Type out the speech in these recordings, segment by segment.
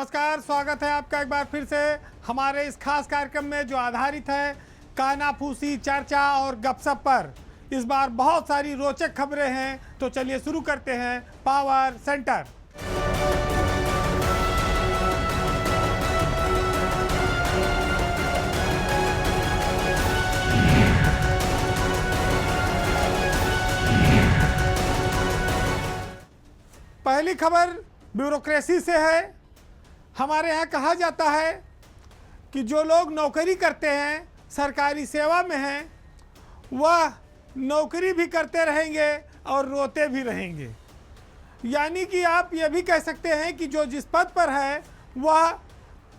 नमस्कार, स्वागत है आपका एक बार फिर से हमारे इस खास कार्यक्रम में जो आधारित है कानाफूसी चर्चा और गपशप पर। इस बार बहुत सारी रोचक खबरें हैं, तो चलिए शुरू करते हैं पावर सेंटर। पहली खबर ब्यूरोक्रेसी से है। हमारे यहाँ कहा जाता है कि जो लोग नौकरी करते हैं, सरकारी सेवा में हैं, वह नौकरी भी करते रहेंगे और रोते भी रहेंगे। यानी कि आप ये भी कह सकते हैं कि जो जिस पद पर है वह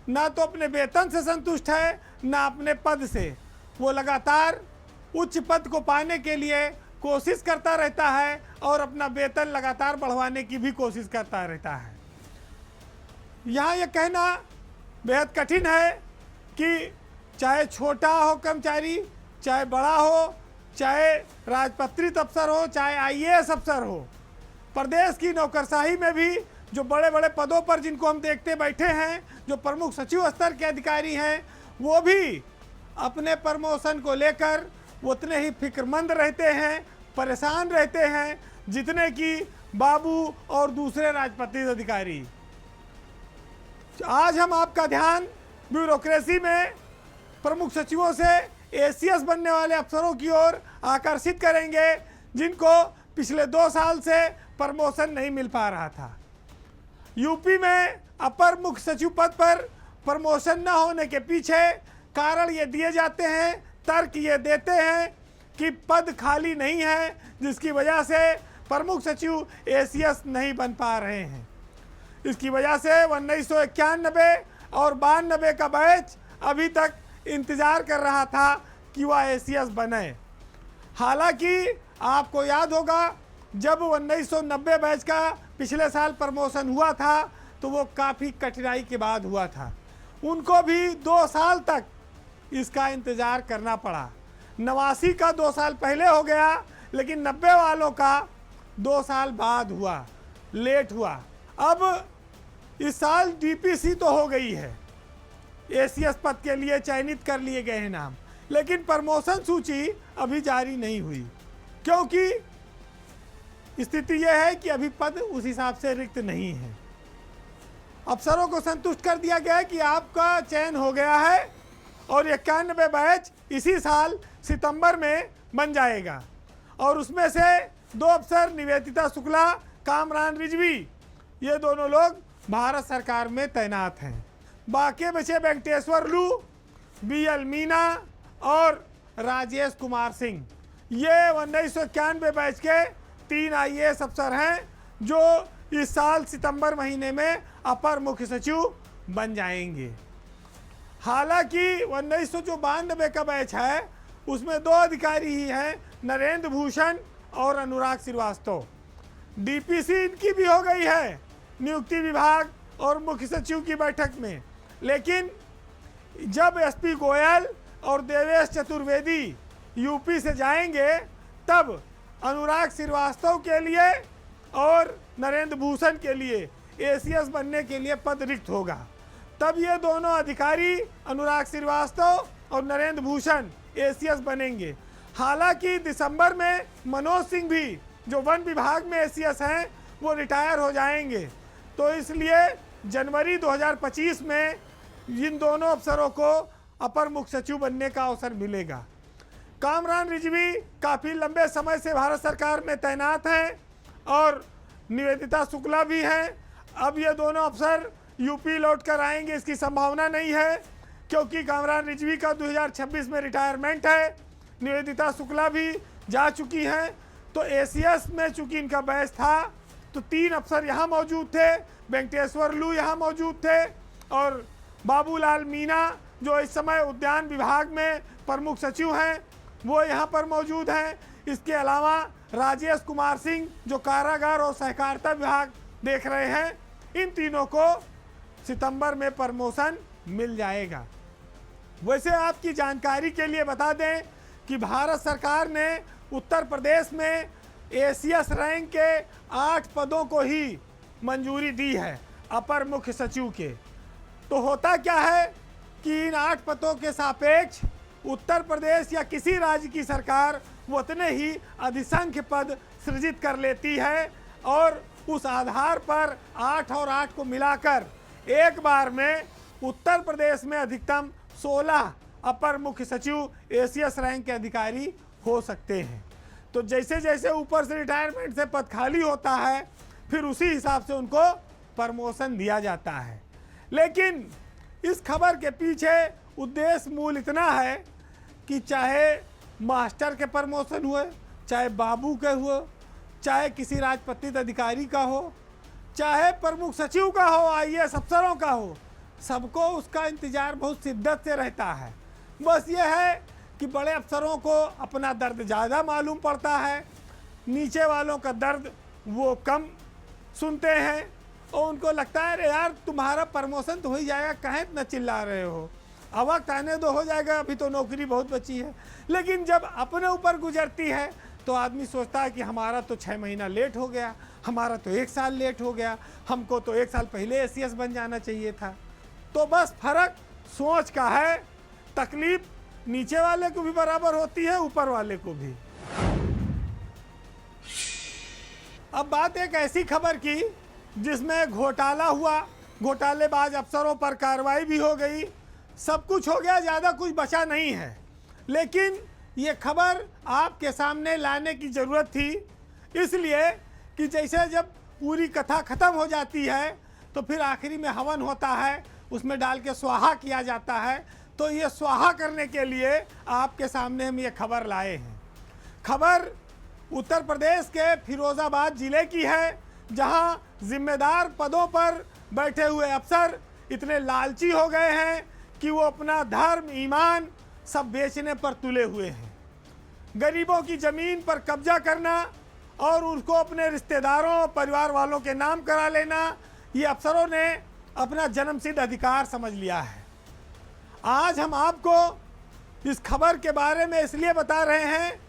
ना तो अपने वेतन से संतुष्ट है ना अपने पद से। वो लगातार उच्च पद को पाने के लिए कोशिश करता रहता है और अपना वेतन लगातार बढ़वाने की भी कोशिश करता रहता है। यहाँ यह कहना बेहद कठिन है कि चाहे छोटा हो कर्मचारी, चाहे बड़ा हो, चाहे राजपत्रित अफसर हो, चाहे आईएएस अफसर हो, प्रदेश की नौकरशाही में भी जो बड़े बड़े पदों पर जिनको हम देखते बैठे हैं, जो प्रमुख सचिव स्तर के अधिकारी हैं, वो भी अपने प्रमोशन को लेकर उतने ही फिक्रमंद रहते हैं, परेशान रहते हैं जितने कि बाबू और दूसरे राजपत्रित अधिकारी। आज हम आपका ध्यान ब्यूरोक्रेसी में प्रमुख सचिवों से एसीएस बनने वाले अफसरों की ओर आकर्षित करेंगे, जिनको पिछले 2 साल से प्रमोशन नहीं मिल पा रहा था। यूपी में अपर मुख्य सचिव पद पर प्रमोशन न होने के पीछे कारण ये दिए जाते हैं, तर्क ये देते हैं कि पद खाली नहीं है, जिसकी वजह से प्रमुख सचिव एसीएस नहीं बन पा रहे हैं। इसकी वजह से 1991 और 92 का बैच अभी तक इंतज़ार कर रहा था कि वह एसीएस बने। हालांकि आपको याद होगा जब 1990 बैच का पिछले साल प्रमोशन हुआ था तो वो काफ़ी कठिनाई के बाद हुआ था। उनको भी 2 साल तक इसका इंतज़ार करना पड़ा। 89 का 2 साल पहले हो गया, लेकिन 90 वालों का 2 साल बाद हुआ, लेट हुआ। अब इस साल डीपीसी तो हो गई है, एसीएस पद के लिए चयनित कर लिए गए हैं नाम, लेकिन प्रमोशन सूची अभी जारी नहीं हुई, क्योंकि स्थिति यह है कि अभी पद उस हिसाब से रिक्त नहीं है। अफसरों को संतुष्ट कर दिया गया है कि आपका चयन हो गया है और 91 बैच इसी साल सितंबर में बन जाएगा। और उसमें से 2 अफसर निवेदिता शुक्ला, कामरान रिजवी, ये दोनों लोग भारत सरकार में तैनात हैं। बाकी बचे वेंकटेश्वर लू, बीएल मीना और राजेश कुमार सिंह। ये 1991 बैच के 3 आईएएस अफसर हैं जो इस साल सितंबर महीने में अपर मुख्य सचिव बन जाएंगे। हालांकि 1992 का बैच है, उसमें 2 अधिकारी ही हैं, नरेंद्र भूषण और अनुराग श्रीवास्तव। डीपीसी इनकी भी हो गई है नियुक्ति विभाग और मुख्य सचिव की बैठक में, लेकिन जब एसपी गोयल और देवेश चतुर्वेदी यूपी से जाएंगे तब अनुराग श्रीवास्तव के लिए और नरेंद्र भूषण के लिए एसीएस बनने के लिए पद रिक्त होगा। तब ये दोनों अधिकारी अनुराग श्रीवास्तव और नरेंद्र भूषण एसीएस बनेंगे। हालांकि दिसंबर में मनोज सिंह भी, जो वन विभाग में एसीएस हैं, वो रिटायर हो जाएंगे। तो इसलिए जनवरी 2025 में इन दोनों अफसरों को अपर मुख्य सचिव बनने का अवसर मिलेगा। कामरान रिजवी काफ़ी लंबे समय से भारत सरकार में तैनात हैं और निवेदिता शुक्ला भी हैं। अब ये दोनों अफसर यूपी लौट कर आएंगे इसकी संभावना नहीं है, क्योंकि कामरान रिजवी का 2026 में रिटायरमेंट है, निवेदिता शुक्ला भी जा चुकी हैं। तो एसीएस में चूँकि इनका बैच था तो 3 अफसर यहाँ मौजूद थे, वेंकटेश्वर लू यहाँ मौजूद थे और बाबूलाल मीना जो इस समय उद्यान विभाग में प्रमुख सचिव हैं वो यहाँ पर मौजूद हैं। इसके अलावा राजेश कुमार सिंह जो कारागार और सहकारिता विभाग देख रहे हैं, इन तीनों को सितंबर में प्रमोशन मिल जाएगा। वैसे आपकी जानकारी के लिए बता दें कि भारत सरकार ने उत्तर प्रदेश में एसीएस रैंक के 8 पदों को ही मंजूरी दी है अपर मुख्य सचिव के। तो होता क्या है कि इन 8 पदों के सापेक्ष उत्तर प्रदेश या किसी राज्य की सरकार वो उतने ही अधिसंख्य पद सृजित कर लेती है और उस आधार पर 8 और 8 को मिलाकर एक बार में उत्तर प्रदेश में अधिकतम 16 अपर मुख्य सचिव एसीएस रैंक के अधिकारी हो सकते हैं। तो जैसे जैसे ऊपर से रिटायरमेंट से पद खाली होता है फिर उसी हिसाब से उनको प्रमोशन दिया जाता है। लेकिन इस खबर के पीछे उद्देश्य मूल इतना है कि चाहे मास्टर के प्रमोशन हुए, चाहे बाबू के हुए, चाहे किसी राजपत्रित अधिकारी का हो, चाहे प्रमुख सचिव का हो, आईएएस अफसरों का हो, सबको उसका इंतजार बहुत शिद्दत से रहता है। बस ये है कि बड़े अफसरों को अपना दर्द ज़्यादा मालूम पड़ता है, नीचे वालों का दर्द वो कम सुनते हैं और उनको लगता है अरे यार तुम्हारा प्रमोशन तो हो ही जाएगा, कहें इतना चिल्ला रहे हो, अब वक्त आने दो, हो जाएगा, अभी तो नौकरी बहुत बची है। लेकिन जब अपने ऊपर गुजरती है तो आदमी सोचता है कि हमारा तो 6 महीना लेट हो गया, हमारा तो 1 साल लेट हो गया, हमको तो 1 साल पहले एसीएस बन जाना चाहिए था। तो बस फर्क सोच का है, तकलीफ नीचे वाले को भी बराबर होती है, ऊपर वाले को भी। अब बात एक ऐसी खबर की जिसमें घोटाला हुआ, घोटालेबाज अफसरों पर कार्रवाई भी हो गई, सब कुछ हो गया, ज़्यादा कुछ बचा नहीं है। लेकिन ये खबर आपके सामने लाने की ज़रूरत थी, इसलिए कि जैसे जब पूरी कथा ख़त्म हो जाती है तो फिर आखिरी में हवन होता है, उसमें डाल के स्वाहा किया जाता है। तो ये स्वाहा करने के लिए आपके सामने हम ये खबर लाए हैं। खबर उत्तर प्रदेश के फिरोज़ाबाद ज़िले की है, जहां जिम्मेदार पदों पर बैठे हुए अफसर इतने लालची हो गए हैं कि वो अपना धर्म ईमान सब बेचने पर तुले हुए हैं। गरीबों की ज़मीन पर कब्जा करना और उसको अपने रिश्तेदारों परिवार वालों के नाम करा लेना, ये अफसरों ने अपना जन्मसिद्ध अधिकार समझ लिया है। आज हम आपको इस खबर के बारे में इसलिए बता रहे हैं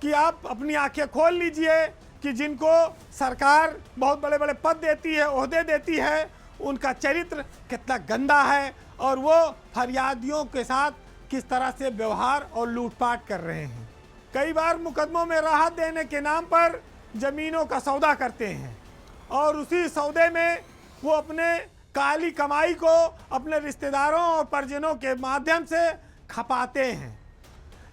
कि आप अपनी आंखें खोल लीजिए कि जिनको सरकार बहुत बड़े बड़े पद देती है, ओहदे देती है, उनका चरित्र कितना गंदा है और वो फरियादियों के साथ किस तरह से व्यवहार और लूटपाट कर रहे हैं। कई बार मुकदमों में राहत देने के नाम पर ज़मीनों का सौदा करते हैं और उसी सौदे में वो अपने काली कमाई को अपने रिश्तेदारों और परिजनों के माध्यम से खपाते हैं।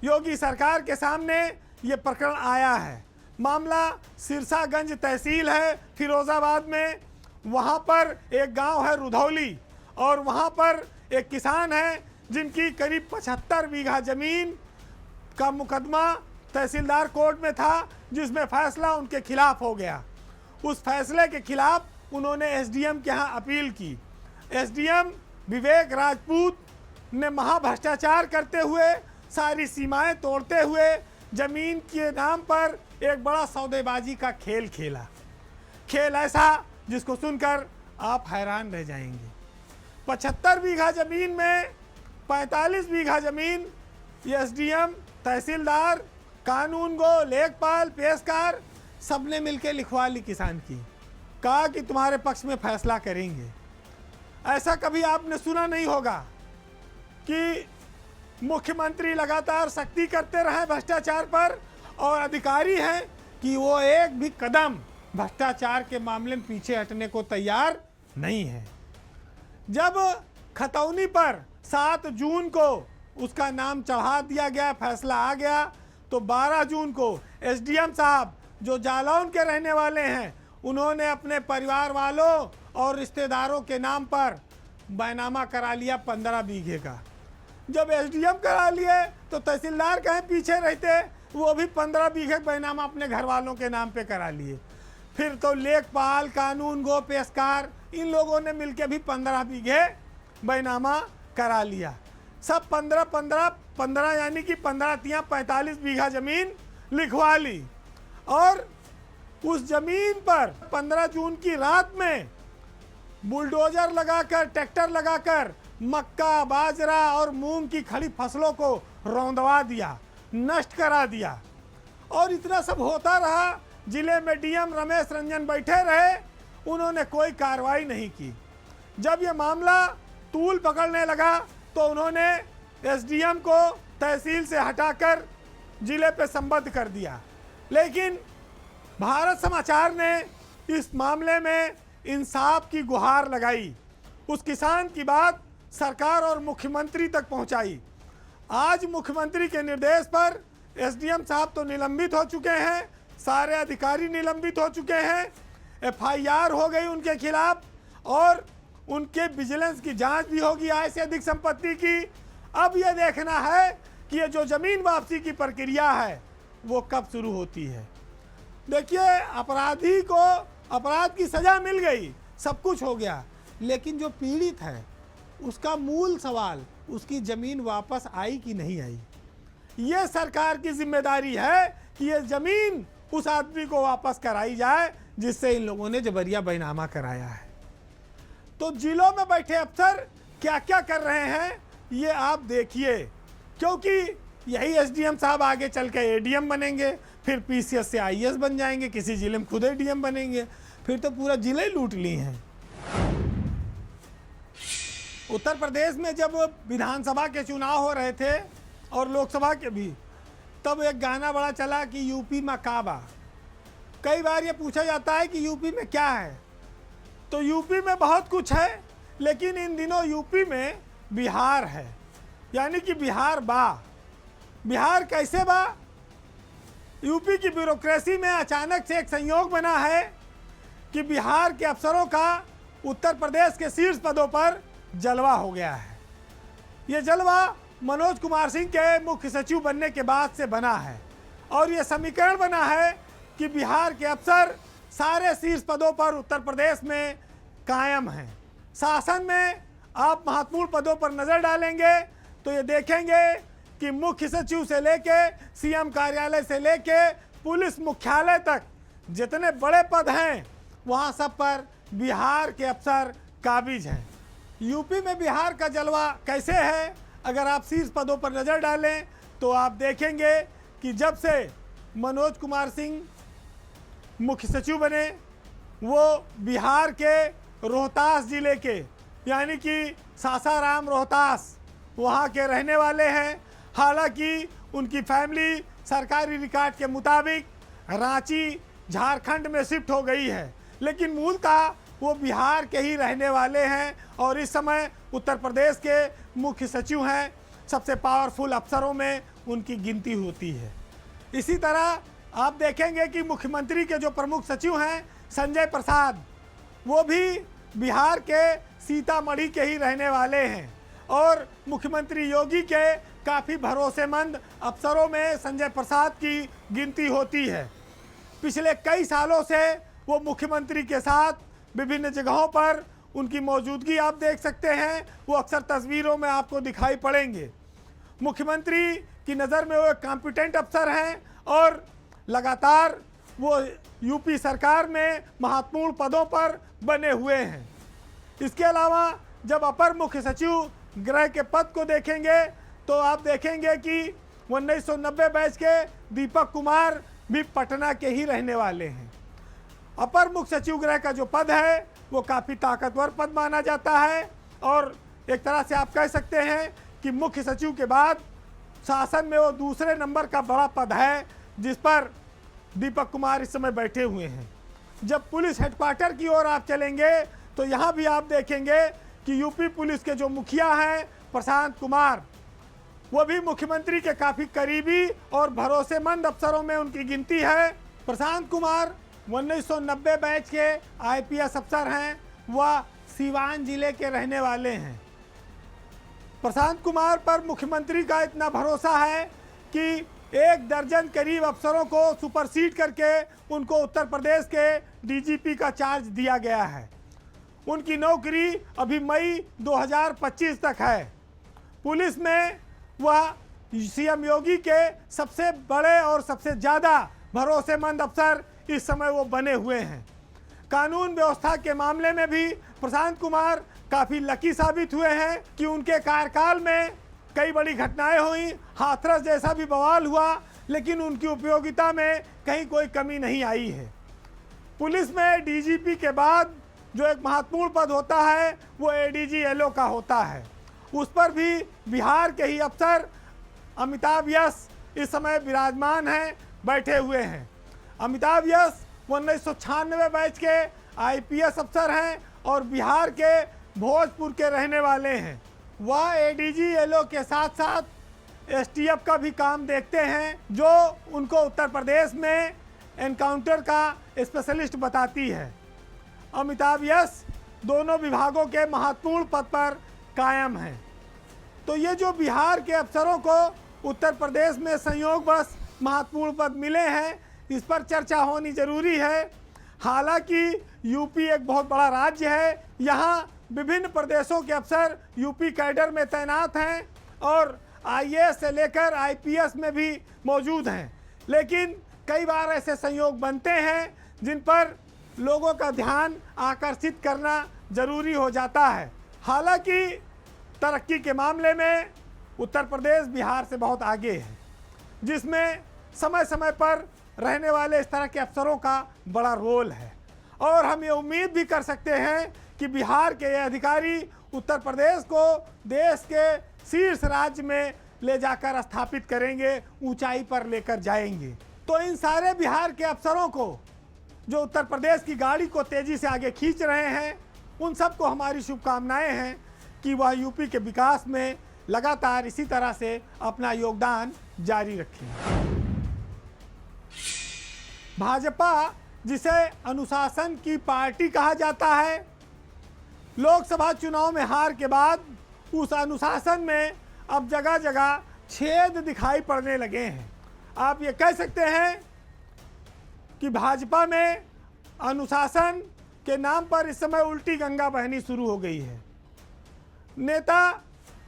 योगी सरकार के सामने ये प्रकरण आया है। मामला सिरसागंज तहसील है फिरोज़ाबाद में। वहाँ पर एक गांव है रुधौली और वहाँ पर एक किसान है जिनकी करीब 75 बीघा ज़मीन का मुकदमा तहसीलदार कोर्ट में था, जिसमें फैसला उनके खिलाफ हो गया। उस फैसले के खिलाफ उन्होंने एसडीएम के यहाँ अपील की। एसडीएम विवेक राजपूत ने महाभ्रष्टाचार करते हुए, सारी सीमाएं तोड़ते हुए जमीन के नाम पर एक बड़ा सौदेबाजी का खेल खेला। खेल ऐसा जिसको सुनकर आप हैरान रह जाएंगे। 75 बीघा जमीन में 45 बीघा जमीन एसडीएम, तहसीलदार, कानून गो, लेखपाल, पेशकार सबने मिलकर लिखवा ली किसान की। कहा कि तुम्हारे पक्ष में फैसला करेंगे। ऐसा कभी आपने सुना नहीं होगा कि मुख्यमंत्री लगातार सख्ती करते रहे भ्रष्टाचार पर और अधिकारी हैं कि वो एक भी कदम भ्रष्टाचार के मामले में पीछे हटने को तैयार नहीं है। जब खतौनी पर 7 जून को उसका नाम चढ़ा दिया गया, फैसला आ गया, तो 12 जून को एसडीएम साहब जो जालौन के रहने वाले हैं, उन्होंने अपने परिवार वालों और रिश्तेदारों के नाम पर बैनामा करा लिया 15 बीघे का। जब एसडीएम करा लिए तो तहसीलदार कहीं पीछे रहते, वो भी 15 बीघे बैनामा अपने घर वालों के नाम पे करा लिए। फिर तो लेखपाल, कानून गो, पेशकार, इन लोगों ने मिलके भी 15 बीघे बैनामा करा लिया। सब 15 यानी कि 15 तिया 45 बीघा ज़मीन लिखवा ली। और उस ज़मीन पर 15 जून की रात में बुलडोजर लगाकर, ट्रैक्टर लगाकर मक्का, बाजरा और मूंग की खड़ी फसलों को रौंदवा दिया, नष्ट करा दिया। और इतना सब होता रहा। जिले में डीएम रमेश रंजन बैठे रहे, उन्होंने कोई कार्रवाई नहीं की। जब ये मामला तूल पकड़ने लगा तो उन्होंने एसडीएम को तहसील से हटाकर जिले पे संबद्ध कर दिया। लेकिन भारत समाचार ने इस मामले में इंसाफ की गुहार लगाई, उस किसान की बात सरकार और मुख्यमंत्री तक पहुंचाई। आज मुख्यमंत्री के निर्देश पर एसडीएम साहब तो निलंबित हो चुके हैं, सारे अधिकारी निलंबित हो चुके हैं, एफआईआर हो गई उनके खिलाफ और उनके विजिलेंस की जांच भी होगी आय से अधिक संपत्ति की। अब यह देखना है कि ये जो जमीन वापसी की प्रक्रिया है वो कब शुरू होती है। देखिए, अपराधी को अपराध की सजा मिल गई, सब कुछ हो गया, लेकिन जो पीड़ित है उसका मूल सवाल, उसकी जमीन वापस आई कि नहीं आई। ये सरकार की जिम्मेदारी है कि ये जमीन उस आदमी को वापस कराई जाए जिससे इन लोगों ने जबरिया बैनामा कराया है। तो जिलों में बैठे अफसर क्या क्या कर रहे हैं ये आप देखिए, क्योंकि यही एसडीएम साहब आगे चल के एडीएम बनेंगे, फिर पीसीएस से आईएएस बन जाएंगे, किसी जिले में खुद एडीएम बनेंगे, फिर तो पूरा जिले लूट ली हैं। उत्तर प्रदेश में जब विधानसभा के चुनाव हो रहे थे और लोकसभा के भी, तब एक गाना बड़ा चला कि यूपी में काबा। कई बार ये पूछा जाता है कि यूपी में क्या है, तो यूपी में बहुत कुछ है, लेकिन इन दिनों यूपी में बिहार है, यानी कि बिहार बा। बिहार कैसे बा? यूपी की ब्यूरोक्रेसी में अचानक से एक संयोग बना है कि बिहार के अफसरों का उत्तर प्रदेश के शीर्ष पदों पर जलवा हो गया है। ये जलवा मनोज कुमार सिंह के मुख्य सचिव बनने के बाद से बना है और ये समीकरण बना है कि बिहार के अफसर सारे शीर्ष पदों पर उत्तर प्रदेश में कायम हैं। शासन में आप महत्वपूर्ण पदों पर नज़र डालेंगे तो ये देखेंगे कि मुख्य सचिव से लेके सीएम कार्यालय से लेके पुलिस मुख्यालय तक जितने बड़े पद हैं वहाँ सब पर बिहार के अफसर काबिज हैं। यूपी में बिहार का जलवा कैसे है, अगर आप शीर्ष पदों पर नज़र डालें तो आप देखेंगे कि जब से मनोज कुमार सिंह मुख्य सचिव बने, वो बिहार के रोहतास जिले के, यानी कि सासाराम रोहतास, वहाँ के रहने वाले हैं। हालांकि उनकी फैमिली सरकारी रिकॉर्ड के मुताबिक रांची झारखंड में शिफ्ट हो गई है, लेकिन मूलतः वो बिहार के ही रहने वाले हैं और इस समय उत्तर प्रदेश के मुख्य सचिव हैं। सबसे पावरफुल अफसरों में उनकी गिनती होती है। इसी तरह आप देखेंगे कि मुख्यमंत्री के जो प्रमुख सचिव हैं संजय प्रसाद, वो भी बिहार के सीतामढ़ी के ही रहने वाले हैं और मुख्यमंत्री योगी के काफ़ी भरोसेमंद अफसरों में संजय प्रसाद की गिनती होती है। पिछले कई सालों से वो मुख्यमंत्री के साथ विभिन्न जगहों पर उनकी मौजूदगी आप देख सकते हैं, वो अक्सर तस्वीरों में आपको दिखाई पड़ेंगे। मुख्यमंत्री की नज़र में वो एक कॉम्पिटेंट अफसर हैं और लगातार वो यूपी सरकार में महत्वपूर्ण पदों पर बने हुए हैं। इसके अलावा जब अपर मुख्य सचिव गृह के पद को देखेंगे तो आप देखेंगे कि 1990 बैच के दीपक कुमार भी पटना के ही रहने वाले हैं। अपर मुख्य सचिव गृह का जो पद है वो काफ़ी ताकतवर पद माना जाता है और एक तरह से आप कह सकते हैं कि मुख्य सचिव के बाद शासन में वो दूसरे नंबर का बड़ा पद है जिस पर दीपक कुमार इस समय बैठे हुए हैं। जब पुलिस हेडक्वार्टर की ओर आप चलेंगे तो यहाँ भी आप देखेंगे कि यूपी पुलिस के जो मुखिया हैं प्रशांत कुमार, वो भी मुख्यमंत्री के काफ़ी करीबी और भरोसेमंद अफसरों में उनकी गिनती है। प्रशांत कुमार 1990 बैच के आईपीएस अफसर हैं, वह सीवान जिले के रहने वाले हैं। प्रशांत कुमार पर मुख्यमंत्री का इतना भरोसा है कि 1 दर्जन करीब अफसरों को सुपरसीड करके उनको उत्तर प्रदेश के डीजीपी का चार्ज दिया गया है। उनकी नौकरी अभी मई 2025 तक है। पुलिस में वह सीएम योगी के सबसे बड़े और सबसे ज़्यादा भरोसेमंद अफसर इस समय वो बने हुए हैं। कानून व्यवस्था के मामले में भी प्रशांत कुमार काफ़ी लकी साबित हुए हैं कि उनके कार्यकाल में कई बड़ी घटनाएं हुई, हाथरस जैसा भी बवाल हुआ, लेकिन उनकी उपयोगिता में कहीं कोई कमी नहीं आई है। पुलिस में डीजीपी के बाद जो एक महत्वपूर्ण पद होता है वो एडीजी एलओ का होता है। उस पर भी बिहार के ही अफसर अमिताभ यस इस समय विराजमान हैं, बैठे हुए हैं। अमिताभ यस 1996 बैच के आईपीएस अफसर हैं और बिहार के भोजपुर के रहने वाले हैं। वह एडीजी एलओ के साथ साथ एसटीएफ का भी काम देखते हैं, जो उनको उत्तर प्रदेश में एनकाउंटर का स्पेशलिस्ट बताती है। अमिताभ यस दोनों विभागों के महत्वपूर्ण पद पर कायम हैं। तो ये जो बिहार के अफसरों को उत्तर प्रदेश में संयोगवश महत्वपूर्ण पद मिले हैं, इस पर चर्चा होनी जरूरी है। हालांकि यूपी एक बहुत बड़ा राज्य है, यहाँ विभिन्न प्रदेशों के अफसर यूपी कैडर में तैनात हैं और आईएएस से लेकर आईपीएस में भी मौजूद हैं। लेकिन कई बार ऐसे संयोग बनते हैं जिन पर लोगों का ध्यान आकर्षित करना जरूरी हो जाता है। हालांकि तरक्की के मामले में उत्तर प्रदेश बिहार से बहुत आगे है, जिसमें समय समय पर रहने वाले इस तरह के अफसरों का बड़ा रोल है। और हम ये उम्मीद भी कर सकते हैं कि बिहार के ये अधिकारी उत्तर प्रदेश को देश के शीर्ष राज्य में ले जाकर स्थापित करेंगे, ऊंचाई पर लेकर जाएंगे। तो इन सारे बिहार के अफसरों को जो उत्तर प्रदेश की गाड़ी को तेजी से आगे खींच रहे हैं, उन सबको हमारी शुभकामनाएं हैं कि वह यूपी के विकास में लगातार इसी तरह से अपना योगदान जारी रखें। भाजपा, जिसे अनुशासन की पार्टी कहा जाता है, लोकसभा चुनाव में हार के बाद उस अनुशासन में अब जगह जगह छेद दिखाई पड़ने लगे हैं। आप ये कह सकते हैं कि भाजपा में अनुशासन के नाम पर इस समय उल्टी गंगा बहनी शुरू हो गई है। नेता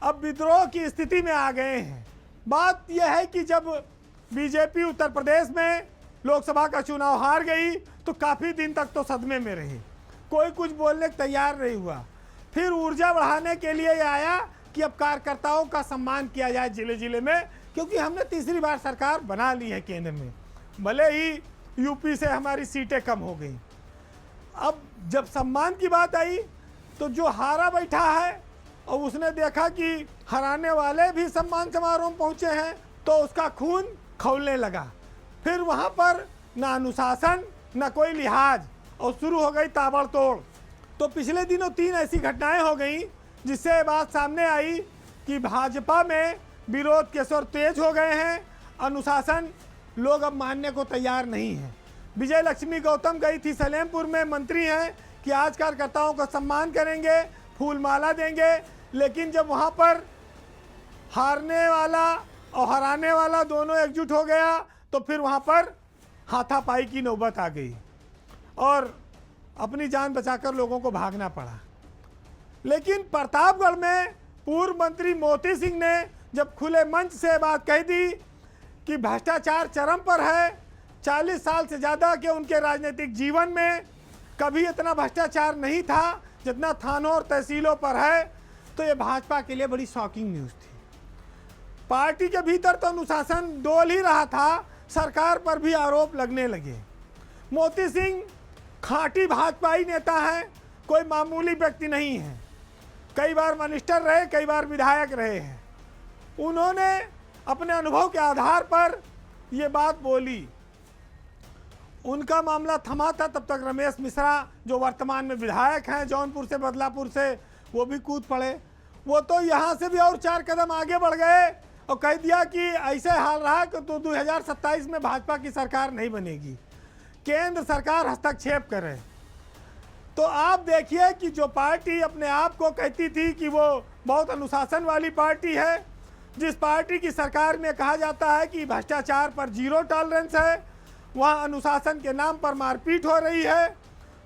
अब विद्रोह की स्थिति में आ गए हैं। बात यह है कि जब बीजेपी उत्तर प्रदेश में लोकसभा का चुनाव हार गई तो काफ़ी दिन तक तो सदमे में रही, कोई कुछ बोलने को तैयार नहीं हुआ। फिर ऊर्जा बढ़ाने के लिए आया कि अब कार्यकर्ताओं का सम्मान किया जाए जिले जिले में, क्योंकि हमने तीसरी बार सरकार बना ली है केंद्र में, भले ही यूपी से हमारी सीटें कम हो गई। अब जब सम्मान की बात आई तो जो हारा बैठा है और उसने देखा कि हराने वाले भी सम्मान समारोह में पहुंचे हैं, तो उसका खून खौलने लगा। फिर वहां पर ना अनुशासन ना कोई लिहाज, और शुरू हो गई ताबड़तोड़। तो पिछले दिनों 3 ऐसी घटनाएं हो गई जिससे बात सामने आई कि भाजपा में विरोध के स्वर तेज हो गए हैं। अनुशासन लोग अब मानने को तैयार नहीं है। विजय लक्ष्मी गौतम गई थी सलेमपुर में, मंत्री हैं कि आज कार्यकर्ताओं का सम्मान करेंगे, फूल माला देंगे, लेकिन जब वहां पर हारने वाला और हराने वाला दोनों एकजुट हो गया तो फिर वहां पर हाथापाई की नौबत आ गई और अपनी जान बचाकर लोगों को भागना पड़ा। लेकिन प्रतापगढ़ में पूर्व मंत्री मोती सिंह ने जब खुले मंच से बात कह दी कि भ्रष्टाचार चरम पर है, 40 साल से ज़्यादा के उनके राजनीतिक जीवन में कभी इतना भ्रष्टाचार नहीं था जितना थानों और तहसीलों पर है, तो ये भाजपा के लिए बड़ी शॉकिंग न्यूज़ थी। पार्टी के भीतर तो अनुशासन डोल ही रहा था, सरकार पर भी आरोप लगने लगे। मोती सिंह खांटी भाजपाई नेता हैं, कोई मामूली व्यक्ति नहीं है। कई बार मिनिस्टर रहे, कई बार विधायक रहे हैं। उन्होंने अपने अनुभव के आधार पर ये बात बोली। उनका मामला थमा था, तब तक रमेश मिश्रा जो वर्तमान में विधायक हैं जौनपुर से बदलापुर से, वो भी कूद पड़े। वो तो यहाँ से भी और 4 कदम आगे बढ़ गए और कह दिया कि ऐसे हाल रहा कि तो 2027 में भाजपा की सरकार नहीं बनेगी, केंद्र सरकार हस्तक्षेप करे। तो आप देखिए कि जो पार्टी अपने आप को कहती थी कि वो बहुत अनुशासन वाली पार्टी है, जिस पार्टी की सरकार में कहा जाता है कि भ्रष्टाचार पर 0 टॉलरेंस है, वहाँ अनुशासन के नाम पर मारपीट हो रही है।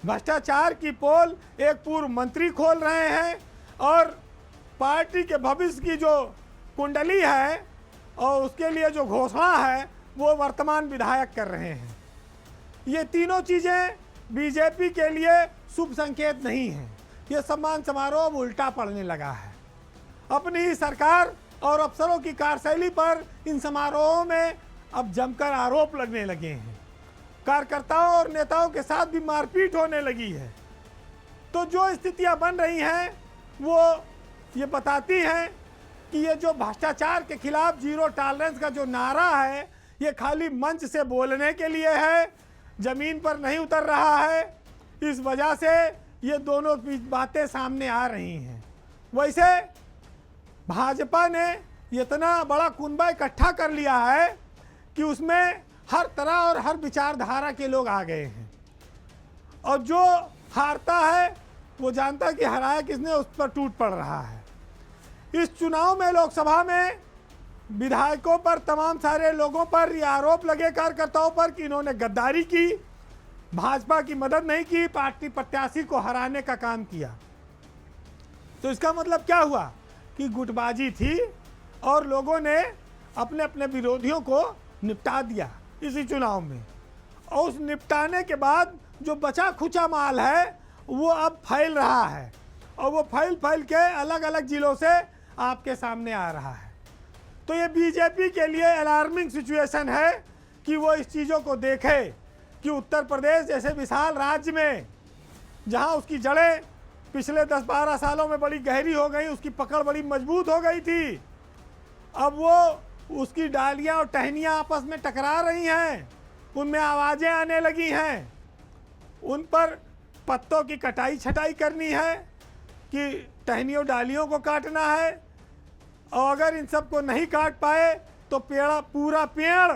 भ्रष्टाचार की पोल एक पूर्व मंत्री खोल रहे हैं और पार्टी के भविष्य की जो कुंडली है और उसके लिए जो घोषणा है वो वर्तमान विधायक कर रहे हैं। ये तीनों चीज़ें बीजेपी के लिए शुभ संकेत नहीं है। ये सम्मान समारोह अब उल्टा पड़ने लगा है। अपनी ही सरकार और अफसरों की कार्यशैली पर इन समारोहों में अब जमकर आरोप लगने लगे हैं। कार्यकर्ताओं और नेताओं के साथ भी मारपीट होने लगी है। तो जो स्थितियां बन रही हैं वो ये बताती हैं कि ये जो भ्रष्टाचार के खिलाफ जीरो टॉलरेंस का जो नारा है ये खाली मंच से बोलने के लिए है, जमीन पर नहीं उतर रहा है। इस वजह से ये दोनों बातें सामने आ रही हैं। वैसे भाजपा ने इतना बड़ा कुनबा इकट्ठा कर लिया है कि उसमें हर तरह और हर विचारधारा के लोग आ गए हैं, और जो हारता है वो जानता है कि हराया किसने, उस पर टूट पड़ रहा है। इस चुनाव में लोकसभा में विधायकों पर, तमाम सारे लोगों पर ये आरोप लगे, कार्यकर्ताओं पर, कि इन्होंने गद्दारी की, भाजपा की मदद नहीं की, पार्टी प्रत्याशी को हराने का काम किया। तो इसका मतलब क्या हुआ कि गुटबाजी थी और लोगों ने अपने अपने विरोधियों को निपटा दिया इसी चुनाव में। और उस निपटाने के बाद जो बचा खुचा माल है वो अब फैल रहा है, और वो फैल के अलग अलग जिलों से आपके सामने आ रहा है। तो ये बीजेपी के लिए अलार्मिंग सिचुएशन है कि वो इस चीज़ों को देखे कि उत्तर प्रदेश जैसे विशाल राज्य में, जहां उसकी जड़ें पिछले 10-12 सालों में बड़ी गहरी हो गई, उसकी पकड़ बड़ी मजबूत हो गई थी, अब वो उसकी डालियां और टहनियां आपस में टकरा रही हैं, उनमें आवाज़ें आने लगी हैं, उन पर पत्तों की कटाई छटाई करनी है कि टहनियों डालियों को काटना है, और अगर इन सब को नहीं काट पाए तो पूरा पेड़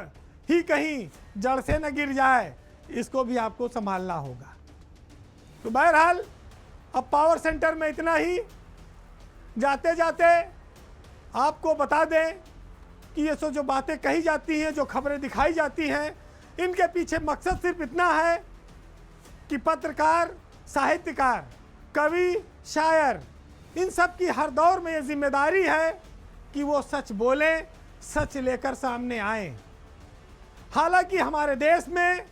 ही कहीं जड़ से न गिर जाए, इसको भी आपको संभालना होगा। तो बहरहाल अब पावर सेंटर में इतना ही। जाते जाते आपको बता दें कि ये जो बातें कही जाती हैं, जो खबरें दिखाई जाती हैं, इनके पीछे मकसद सिर्फ इतना है कि पत्रकार, साहित्यकार, कवि, शायर, इन सब की हर दौर में ये जिम्मेदारी है कि वो सच बोलें, सच लेकर सामने आएं। हालांकि हमारे देश में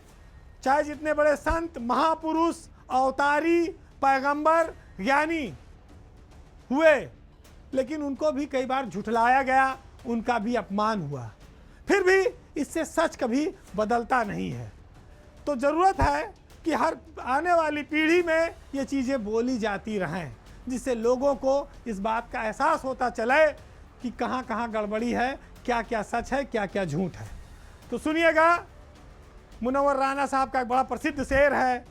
चाहे जितने बड़े संत, महापुरुष, अवतारी, पैगंबर, ज्ञानी हुए, लेकिन उनको भी कई बार झुठलाया गया, उनका भी अपमान हुआ, फिर भी इससे सच कभी बदलता नहीं है। तो ज़रूरत है कि हर आने वाली पीढ़ी में ये चीज़ें बोली जाती रहें, जिससे लोगों को इस बात का एहसास होता चले कि कहाँ कहाँ गड़बड़ी है, क्या क्या सच है, क्या क्या झूठ है। तो सुनिएगा, मुनव्वर राना साहब का एक बड़ा प्रसिद्ध शेर है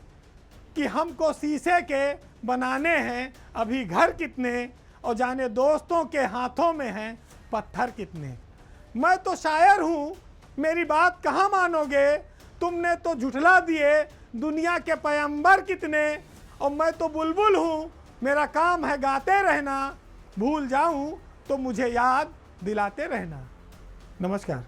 कि हमको शीशे के बनाने हैं अभी घर कितने, और जाने दोस्तों के हाथों में हैं पत्थर कितने। मैं तो शायर हूँ, मेरी बात कहाँ मानोगे, तुमने तो झुठला दिए दुनिया के पैगंबर कितने, और मैं तो बुलबुल हूँ, मेरा काम है गाते रहना, भूल जाऊँ तो मुझे याद दिलाते रहना। नमस्कार।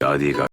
शादी का